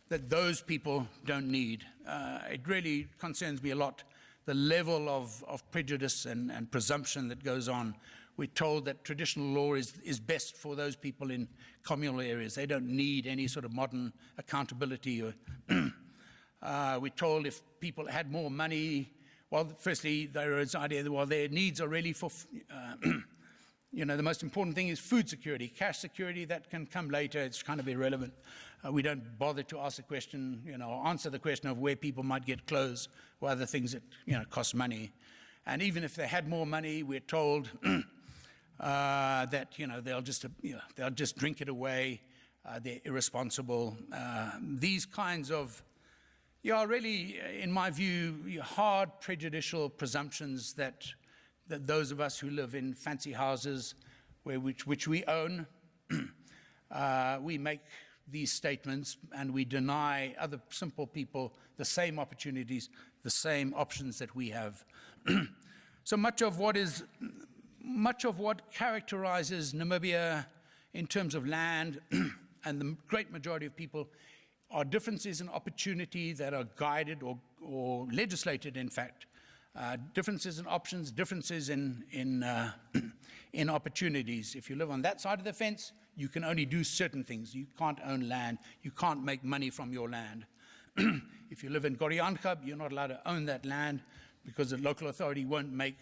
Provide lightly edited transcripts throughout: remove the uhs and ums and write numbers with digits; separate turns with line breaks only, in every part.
that those people don't need. It really concerns me a lot, the level of prejudice and presumption that goes on. We're told that traditional law is best for those people in communal areas. They don't need any sort of modern accountability. We're told if people had more money, well, firstly, there is the idea that, well, their needs are really for, the most important thing is food security. Cash security, that can come later. It's kind of irrelevant. We don't bother to ask the question, answer the question of where people might get clothes or other things that, cost money. And even if they had more money, we're told that, they'll just drink it away. They're irresponsible. These kinds of, really, in my view, hard prejudicial presumptions that those of us who live in fancy houses, which we own, we make these statements and we deny other simple people the same opportunities, the same options that we have. So much of what characterizes Namibia in terms of land and the great majority of people are differences in opportunity that are guided or legislated, in fact. Differences in options, differences in opportunities. If you live on that side of the fence, you can only do certain things. You can't own land. You can't make money from your land. If you live in Goriankab, you're not allowed to own that land because the local authority won't make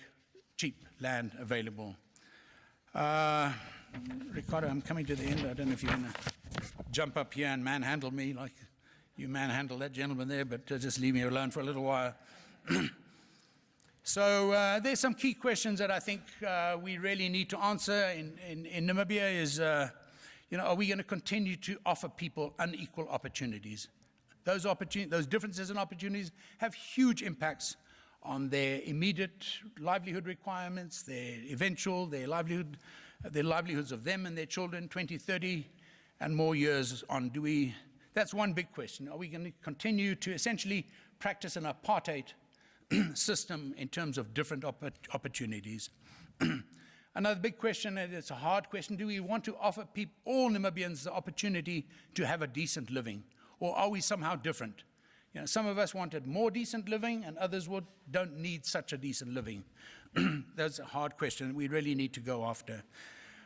cheap land available. Ricardo, I'm coming to the end. I don't know if you're going to jump up here and manhandle me like you manhandled that gentleman there, but just leave me alone for a little while. So there's some key questions that I think we really need to answer in Namibia is, are we going to continue to offer people unequal opportunities? Those differences in opportunities have huge impacts on their immediate livelihood requirements, their livelihoods of them and their children, 20, 30 and more years on. That's one big question. Are we going to continue to essentially practice an apartheid system in terms of different opportunities? Another big question, and it's a hard question, do we want to offer all Namibians the opportunity to have a decent living? Or are we somehow different? Some of us wanted more decent living and others don't need such a decent living. That's a hard question we really need to go after.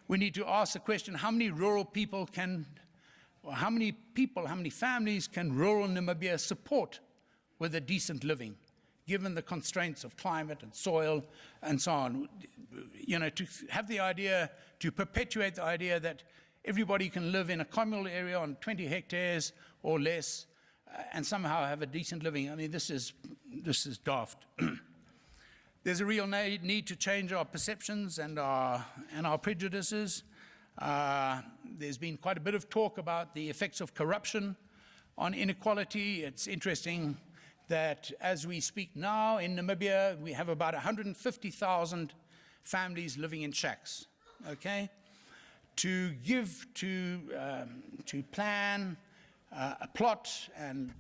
We need to ask the question, how many families can rural Namibia support with a decent living, given the constraints of climate and soil and so on? To have the idea, to perpetuate the idea that everybody can live in a communal area on 20 hectares or less and somehow have a decent living. I mean, this is daft. There's a real need to change our perceptions and our prejudices. There's been quite a bit of talk about the effects of corruption on inequality. It's interesting that as we speak now in Namibia, we have about 150,000 families living in shacks. Okay, to plan a plot and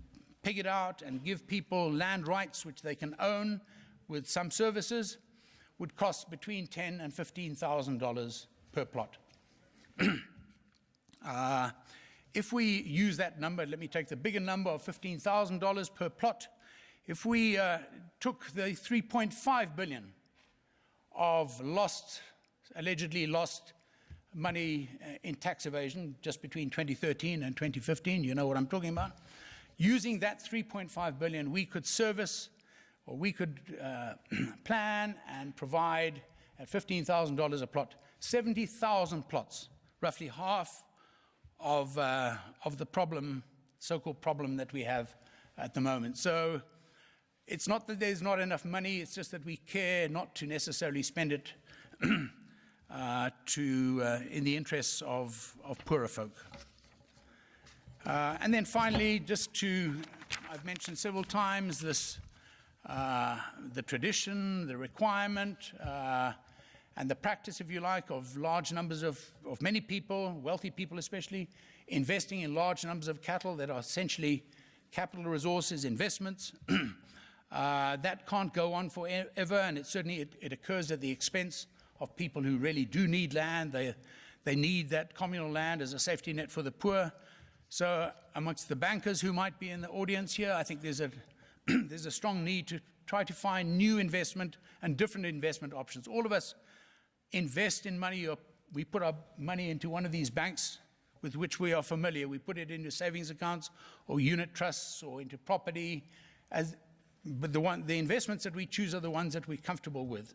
peg it out and give people land rights which they can own with some services would cost between $10,000 and $15,000 per plot. If we use that number, let me take the bigger number of $15,000 per plot. If we took the 3.5 billion of allegedly lost money in tax evasion just between 2013 and 2015, you know what I'm talking about. Using that 3.5 billion, we could service, or we could plan and provide at $15,000 a plot, 70,000 plots, roughly half of the problem, so-called problem that we have at the moment. So it's not that there's not enough money, it's just that we care not to necessarily spend it in the interests of poorer folk. And then finally, I've mentioned several times this, the tradition, the requirement, and the practice, if you like, of large numbers of many people, wealthy people especially, investing in large numbers of cattle that are essentially capital resources investments. That can't go on forever, and it occurs at the expense of people who really do need land. They need that communal land as a safety net for the poor. So amongst the bankers who might be in the audience here, I think there's a, there's a strong need to try to find new investment and different investment options. All of us invest in money. We put our money into one of these banks with which we are familiar. We put it into savings accounts or unit trusts or into property. But the investments that we choose are the ones that we're comfortable with.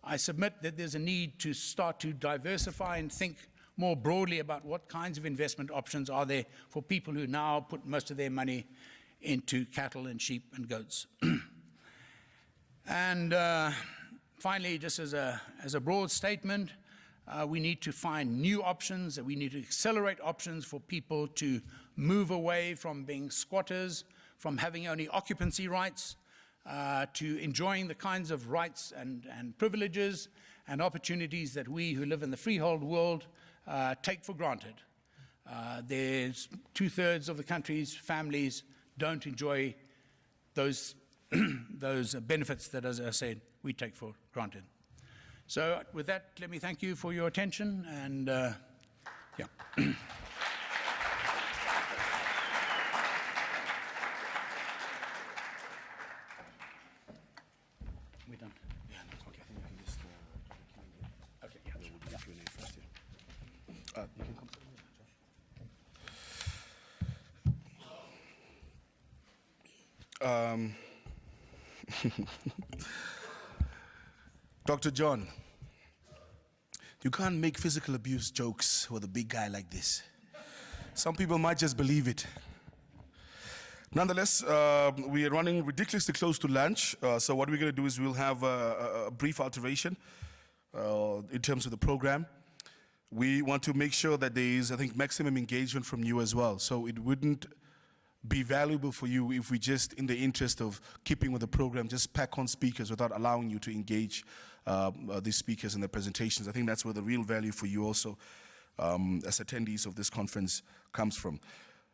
I submit that there's a need to start to diversify and think more broadly about what kinds of investment options are there for people who now put most of their money into cattle and sheep and goats. And finally, just as a broad statement, we need to find new options, that we need to accelerate options for people to move away from being squatters, from having only occupancy rights, to enjoying the kinds of rights and privileges and opportunities that we who live in the freehold world take for granted. There's 2/3 of the country's families don't enjoy those, those benefits that, as I said, we take for granted. So with that, let me thank you for your attention, and yeah. We're done. Yeah, that's okay. I think we can just okay, yeah. We'll do the Q&A first, yeah. You can come.
Dr. John, you can't make physical abuse jokes with a big guy like this. Some people might just believe it. Nonetheless, we are running ridiculously close to lunch, so what we're going to do is we'll have a brief alteration in terms of the program. We want to make sure that there is, I think, maximum engagement from you as well, so it wouldn't be valuable for you if we just, in the interest of keeping with the program, just pack on speakers without allowing you to engage these speakers in their presentations. I think that's where the real value for you also, as attendees of this conference, comes from.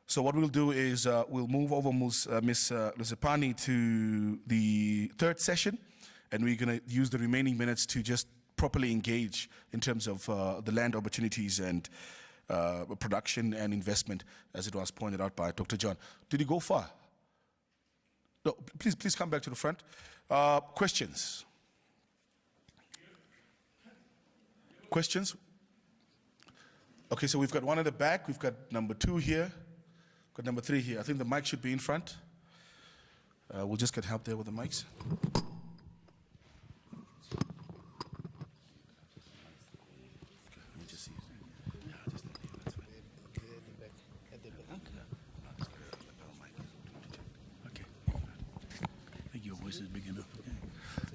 So what we'll do is we'll move over Ms. Lusipani to the third session, and we're going to use the remaining minutes to just properly engage in terms of the land opportunities and production and investment, as it was pointed out by Dr. John. Did he go far? No, please come back to the front. Questions? Questions? Okay, so we've got one at the back, we've got number 2 here, got number 3 here. I think the mic should be in front. We'll just get help there with the mics.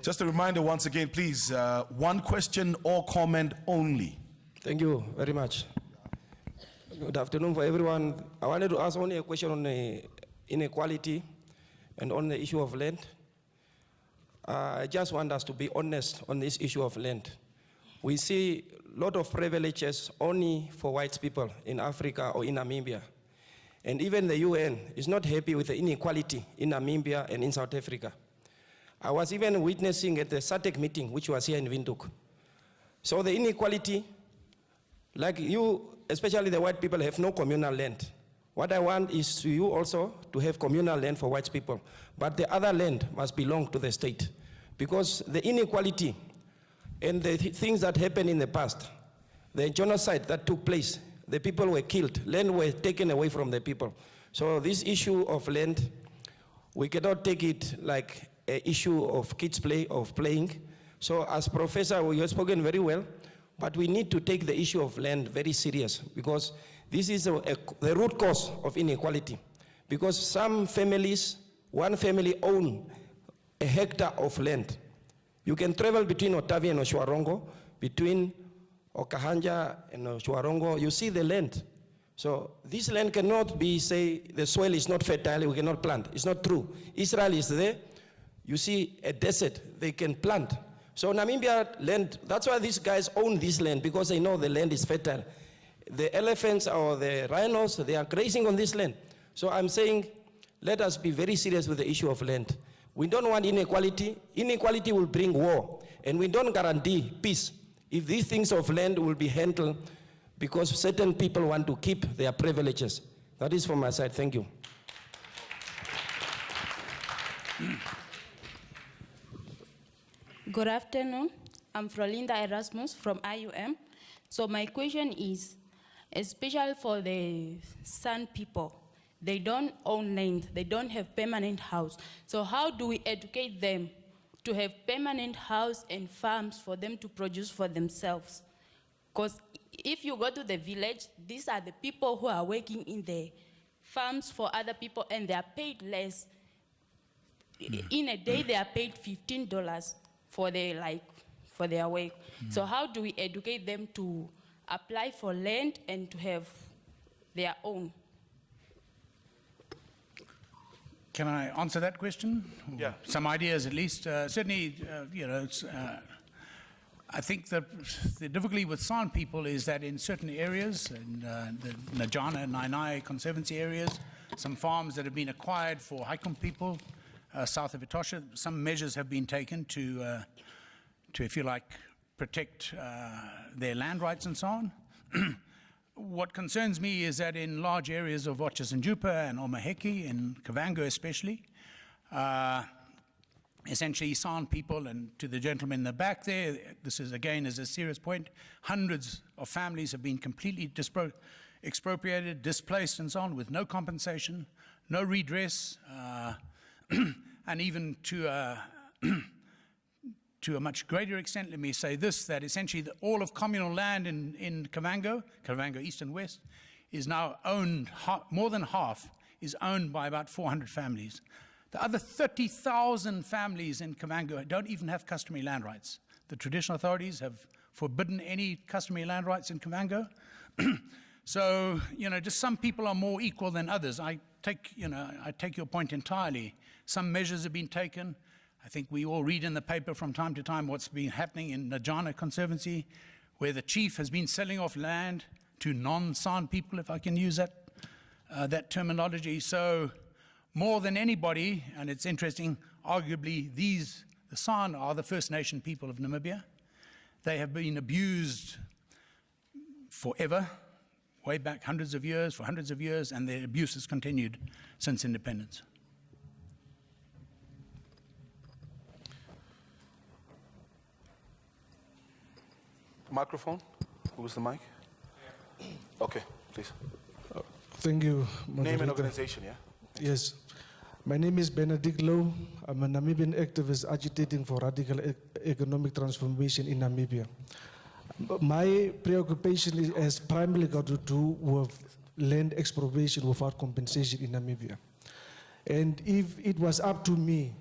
Just a reminder once again, please, one question or comment only.
Thank you very much. Good afternoon for everyone. I wanted to ask only a question on the inequality and on the issue of land. I just want us to be honest on this issue of land. We see a lot of privileges only for white people in Africa or in Namibia. And even the UN is not happy with the inequality in Namibia and in South Africa. I was even witnessing at the SADC meeting, which was here in Windhoek. So the inequality, like you, especially the white people, have no communal land. What I want is you also to have communal land for white people, but the other land must belong to the state. Because the inequality and the things that happened in the past, the genocide that took place, the people were killed, land were taken away from the people. So this issue of land, we cannot take it like an issue of kids playing. So as professor, you have spoken very well, but we need to take the issue of land very serious, because this is the root cause of inequality. Because some families, one family own a hectare of land. You can travel between Otavi and Oshuarongo, between Okahanja and Oshuarongo, you see the land. So this land cannot be, say, the soil is not fertile, we cannot plant. It's not true. Israel is there. You see a desert, they can plant. So Namibia land, that's why these guys own this land, because they know the land is fertile. The elephants or the rhinos, they are grazing on this land. So I'm saying, let us be very serious with the issue of land. We don't want inequality. Inequality will bring war, and we don't guarantee peace if these things of land will be handled because certain people want to keep their privileges. That is from my side. Thank you.
Good afternoon. I'm Frolinda Erasmus from IUM. So my question is, especially for the San people, they don't own land, they don't have permanent house. So how do we educate them to have permanent house and farms for them to produce for themselves? Because if you go to the village, these are the people who are working in the farms for other people and they are paid less. In a day, they are paid $15 for their work. So how do we educate them to apply for land and to have their own?
Can I answer that question?
Yeah.
Some ideas at least. Certainly, I think that the difficulty with San people is that in certain areas, in the Najana and Nainai Conservancy areas, some farms that have been acquired for Haikum people, south of Etosha, some measures have been taken to if you like, protect their land rights and so on. What concerns me is that in large areas of Otjisanjupa and Omaheki, in Kavango especially, essentially San people, and to the gentleman in the back there, this is again is a serious point, hundreds of families have been completely expropriated, displaced and so on, with no compensation, no redress, and even to a much greater extent, let me say this, that essentially all of communal land in Kavango East and West, is now owned, more than half is owned by about 400 families. The other 30,000 families in Kavango don't even have customary land rights. The traditional authorities have forbidden any customary land rights in Kavango. So, just some people are more equal than others. I take your point entirely. Some measures have been taken. I think we all read in the paper from time to time what's been happening in Najana Conservancy, where the chief has been selling off land to non-San people, if I can use that terminology. So more than anybody, and it's interesting, arguably the San are the First Nation people of Namibia. They have been abused forever, way back for hundreds of years, and their abuse has continued since independence.
Microphone? Who is the mic? Okay, please.
Thank you,
Name and
moderator.
organization, yeah?
Yes. My name is Benedict Low. I'm a Namibian activist agitating for radical economic transformation in Namibia. My preoccupation has primarily got to do with land expropriation without compensation in Namibia. And if it was up to me,